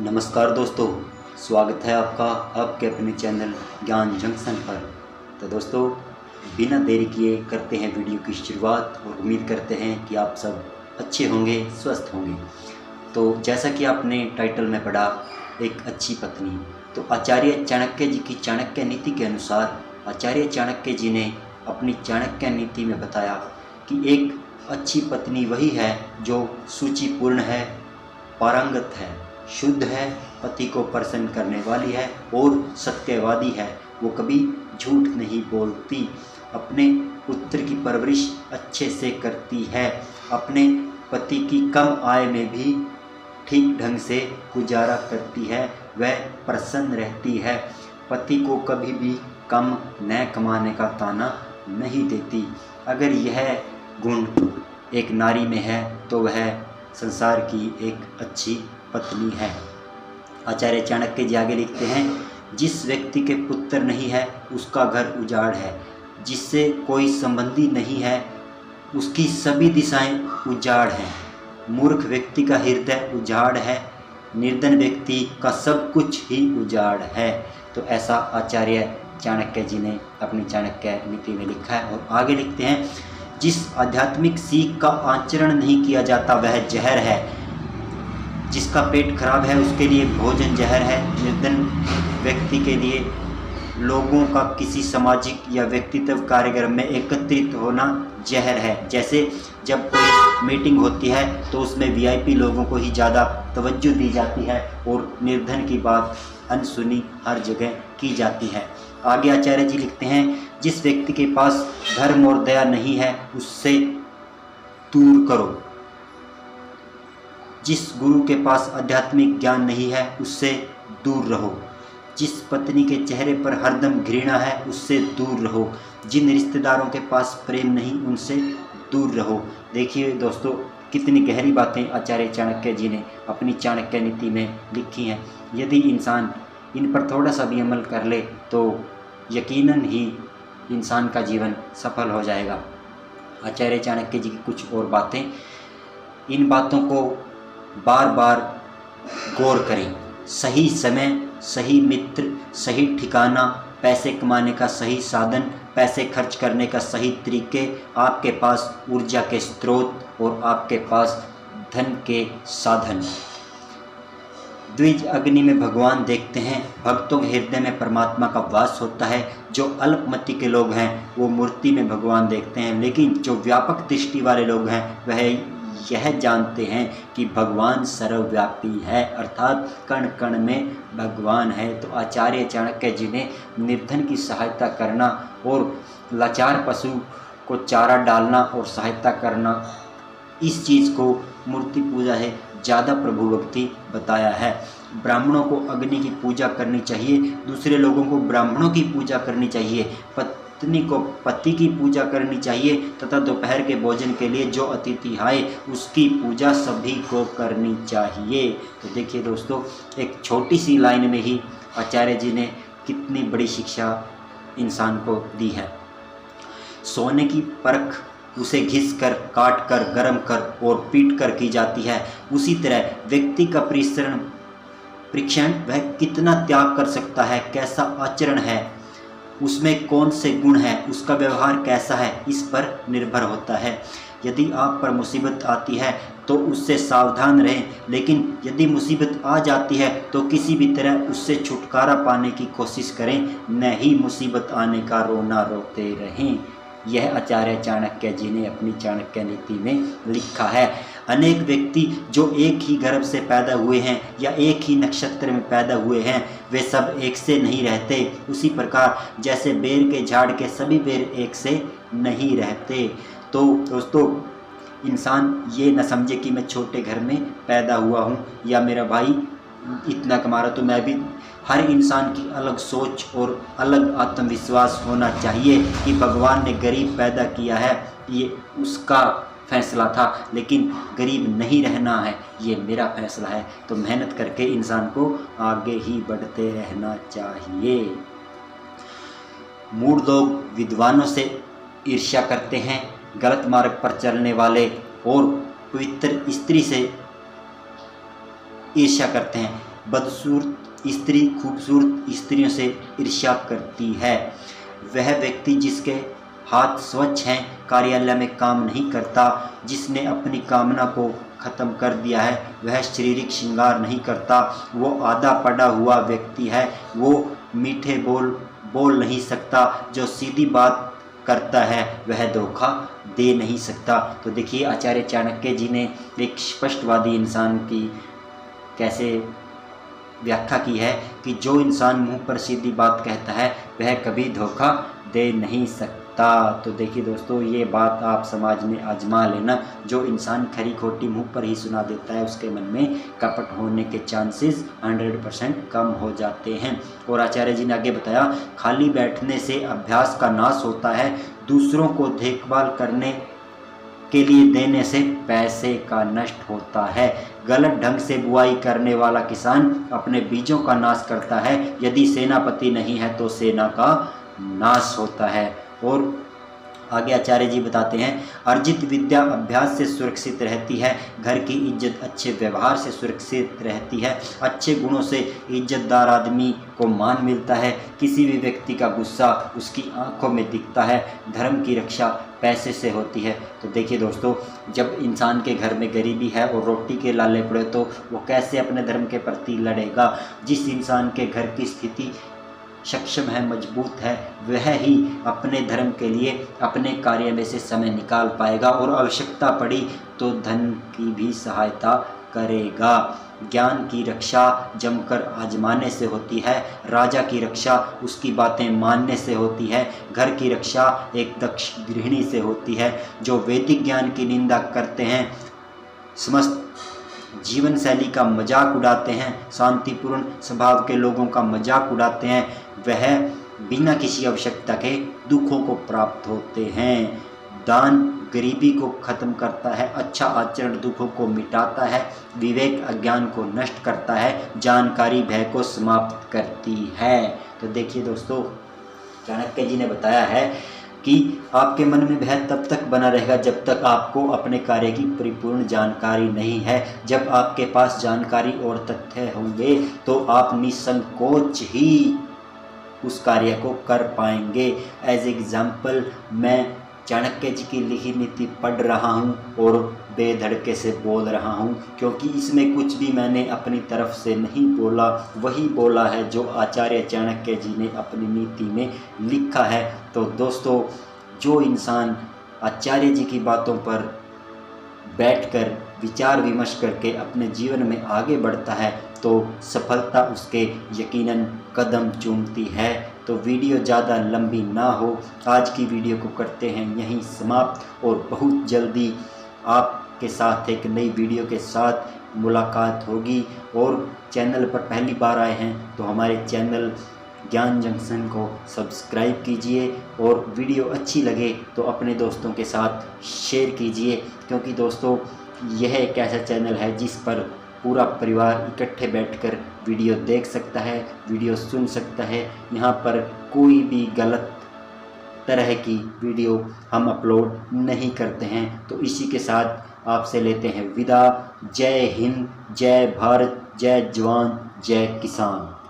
नमस्कार दोस्तों, स्वागत है आपका आपके अपने चैनल ज्ञान जंक्शन पर। तो दोस्तों, बिना देरी किए करते हैं वीडियो की शुरुआत और उम्मीद करते हैं कि आप सब अच्छे होंगे, स्वस्थ होंगे। तो जैसा कि आपने टाइटल में पढ़ा, एक अच्छी पत्नी, तो आचार्य चाणक्य जी की चाणक्य नीति के अनुसार आचार्य चाणक्य जी ने अपनी चाणक्य नीति में बताया कि एक अच्छी पत्नी वही है जो सूचिपूर्ण है, पारंगत है, शुद्ध है, पति को प्रसन्न करने वाली है और सत्यवादी है। वो कभी झूठ नहीं बोलती, अपने पुत्र की परवरिश अच्छे से करती है, अपने पति की कम आय में भी ठीक ढंग से गुजारा करती है, वह प्रसन्न रहती है, पति को कभी भी कम न कमाने का ताना नहीं देती। अगर यह गुण एक नारी में है तो वह संसार की एक अच्छी पत्नी है। आचार्य चाणक्य जी आगे लिखते हैं, जिस व्यक्ति के पुत्र नहीं है उसका घर उजाड़ है, जिससे कोई संबंधी नहीं है उसकी सभी दिशाएं उजाड़ हैं। मूर्ख व्यक्ति का हृदय उजाड़ है, निर्धन व्यक्ति का सब कुछ ही उजाड़ है। तो ऐसा आचार्य चाणक्य जी ने अपनी चाणक्य नीति में लिखा है। और आगे लिखते हैं, जिस आध्यात्मिक सीख का आचरण नहीं किया जाता वह जहर है, जिसका पेट खराब है उसके लिए भोजन जहर है। निर्धन व्यक्ति के लिए लोगों का किसी सामाजिक या व्यक्तित्व कार्यक्रम में एकत्रित होना जहर है। जैसे जब कोई मीटिंग होती है तो उसमें वीआईपी लोगों को ही ज़्यादा तवज्जो दी जाती है और निर्धन की बात अनसुनी हर जगह की जाती है। आगे आचार्य जी लिखते हैं, जिस व्यक्ति के पास धर्म और दया नहीं है उससे दूर करो, जिस गुरु के पास आध्यात्मिक ज्ञान नहीं है उससे दूर रहो, जिस पत्नी के चेहरे पर हरदम घृणा है उससे दूर रहो, जिन रिश्तेदारों के पास प्रेम नहीं उनसे दूर रहो। देखिए दोस्तों, कितनी गहरी बातें आचार्य चाणक्य जी ने अपनी चाणक्य नीति में लिखी हैं। यदि इंसान इन पर थोड़ा सा भी अमल कर ले तो यकीनन ही इंसान का जीवन सफल हो जाएगा। आचार्य चाणक्य जी की कुछ और बातें, इन बातों को बार बार गौर करें। सही समय, सही मित्र, सही ठिकाना, पैसे कमाने का सही साधन, पैसे खर्च करने का सही तरीके, आपके पास ऊर्जा के स्रोत और आपके पास धन के साधन। द्विज अग्नि में भगवान देखते हैं, भक्तों के हृदय में परमात्मा का वास होता है। जो अल्पमति के लोग हैं वो मूर्ति में भगवान देखते हैं, लेकिन जो व्यापक दृष्टि वाले लोग हैं वह यह जानते हैं कि भगवान सर्वव्यापी है, अर्थात कण कण में भगवान है। तो आचार्य चाणक्य जी ने निर्धन की सहायता करना और लाचार पशु को चारा डालना और सहायता करना, इस चीज़ को मूर्ति पूजा है ज़्यादा प्रभु भक्ति बताया है। ब्राह्मणों को अग्नि की पूजा करनी चाहिए, दूसरे लोगों को ब्राह्मणों की पूजा करनी चाहिए, पत्नी को पति की पूजा करनी चाहिए तथा दोपहर के भोजन के लिए जो अतिथि आए उसकी पूजा सभी को करनी चाहिए। तो देखिए दोस्तों, एक छोटी सी लाइन में ही आचार्य जी ने कितनी बड़ी शिक्षा इंसान को दी है। सोने की परख उसे घिस कर, काट कर, गर्म कर और पीट कर की जाती है, उसी तरह व्यक्ति का परीक्षण वह कितना त्याग कर सकता है, कैसा आचरण है, उसमें कौन से गुण हैं, उसका व्यवहार कैसा है, इस पर निर्भर होता है। यदि आप पर मुसीबत आती है तो उससे सावधान रहें, लेकिन यदि मुसीबत आ जाती है तो किसी भी तरह उससे छुटकारा पाने की कोशिश करें, न ही मुसीबत आने का रोना रोते रहें। यह आचार्य चाणक्य जी ने अपनी चाणक्य नीति में लिखा है। अनेक व्यक्ति जो एक ही गर्भ से पैदा हुए हैं या एक ही नक्षत्र में पैदा हुए हैं वे सब एक से नहीं रहते। उसी प्रकार जैसे बेर के झाड़ के सभी बेर एक से नहीं रहते। तो दोस्तों, इंसान ये न समझे कि मैं छोटे घर में पैदा हुआ हूँ या मेरा भाई इतना कमा रहा, तो मैं भी। हर इंसान की अलग सोच और अलग आत्मविश्वास होना चाहिए कि भगवान ने गरीब पैदा किया है, ये उसका फैसला था, लेकिन गरीब नहीं रहना है ये मेरा फैसला है। तो मेहनत करके इंसान को आगे ही बढ़ते रहना चाहिए। मूढ़ लोग विद्वानों से ईर्ष्या करते हैं, गलत मार्ग पर चलने वाले और पवित्र स्त्री से ईर्ष्या करते हैं। बदसूरत स्त्री खूबसूरत स्त्रियों से ईर्ष्या करती है। वह व्यक्ति जिसके हाथ स्वच्छ हैं कार्यालय में काम नहीं करता। जिसने अपनी कामना को खत्म कर दिया है वह शारीरिक श्रृंगार नहीं करता। वो आधा पड़ा हुआ व्यक्ति है, वो मीठे बोल नहीं सकता। जो सीधी बात करता है वह धोखा दे नहीं सकता। तो देखिए आचार्य चाणक्य जी ने एक स्पष्टवादी इंसान की कैसे व्याख्या की है कि जो इंसान मुंह पर सीधी बात कहता है वह कभी धोखा दे नहीं सकता। तो देखिए दोस्तों, ये बात आप समाज में आजमा लेना। जो इंसान खरी खोटी मुंह पर ही सुना देता है उसके मन में कपट होने के चांसेस 100% कम हो जाते हैं। और आचार्य जी ने आगे बताया, खाली बैठने से अभ्यास का नाश होता है, दूसरों को देखभाल करने के लिए देने से पैसे का नष्ट होता है। गलत ढंग से बुआई करने वाला किसान अपने बीजों का नाश करता है। यदि सेनापति नहीं है तो सेना का नाश होता है। और आगे आचार्य जी बताते हैं, अर्जित विद्या अभ्यास से सुरक्षित रहती है, घर की इज्जत अच्छे व्यवहार से सुरक्षित रहती है, अच्छे गुणों से इज्जतदार आदमी को मान मिलता है, किसी भी व्यक्ति का गुस्सा उसकी आंखों में दिखता है, धर्म की रक्षा पैसे से होती है। तो देखिए दोस्तों, जब इंसान के घर में गरीबी है और रोटी के लाले पड़े तो वो कैसे अपने धर्म के प्रति लड़ेगा। जिस इंसान के घर की स्थिति सक्षम है, मजबूत है, वह ही अपने धर्म के लिए अपने कार्य में से समय निकाल पाएगा और आवश्यकता पड़ी तो धन की भी सहायता करेगा। ज्ञान की रक्षा जमकर आजमाने से होती है, राजा की रक्षा उसकी बातें मानने से होती है, घर की रक्षा एक दक्ष गृहिणी से होती है। जो वैदिक ज्ञान की निंदा करते हैं, समस्त जीवन शैली का मजाक उड़ाते हैं, शांतिपूर्ण स्वभाव के लोगों का मजाक उड़ाते हैं, वह बिना किसी आवश्यकता के दुखों को प्राप्त होते हैं। दान गरीबी को खत्म करता है, अच्छा आचरण दुखों को मिटाता है, विवेक अज्ञान को नष्ट करता है, जानकारी भय को समाप्त करती है। तो देखिए दोस्तों, चाणक्य जी ने बताया है कि आपके मन में भय तब तक बना रहेगा जब तक आपको अपने कार्य की परिपूर्ण जानकारी नहीं है। जब आपके पास जानकारी और तथ्य होंगे तो आप निसंकोच ही उस कार्य को कर पाएंगे। एज एग्जाम्पल, मैं चाणक्य जी की लिखी नीति पढ़ रहा हूँ और बेधड़के से बोल रहा हूँ, क्योंकि इसमें कुछ भी मैंने अपनी तरफ से नहीं बोला, वही बोला है जो आचार्य चाणक्य जी ने अपनी नीति में लिखा है। तो दोस्तों, जो इंसान आचार्य जी की बातों पर बैठकर विचार विमर्श करके अपने जीवन में आगे बढ़ता है तो सफलता उसके यकीनन कदम चूमती है। तो वीडियो ज़्यादा लंबी ना हो, आज की वीडियो को करते हैं यहीं समाप्त और बहुत जल्दी आपके साथ एक नई वीडियो के साथ मुलाकात होगी। और चैनल पर पहली बार आए हैं तो हमारे चैनल ज्ञान जंक्शन को सब्सक्राइब कीजिए और वीडियो अच्छी लगे तो अपने दोस्तों के साथ शेयर कीजिए, क्योंकि दोस्तों यह एक ऐसा चैनल है जिस पर पूरा परिवार इकट्ठे बैठकर वीडियो देख सकता है, वीडियो सुन सकता है। यहाँ पर कोई भी गलत तरह की वीडियो हम अपलोड नहीं करते हैं। तो इसी के साथ आपसे लेते हैं विदा। जय हिंद, जय भारत, जय जवान, जय किसान।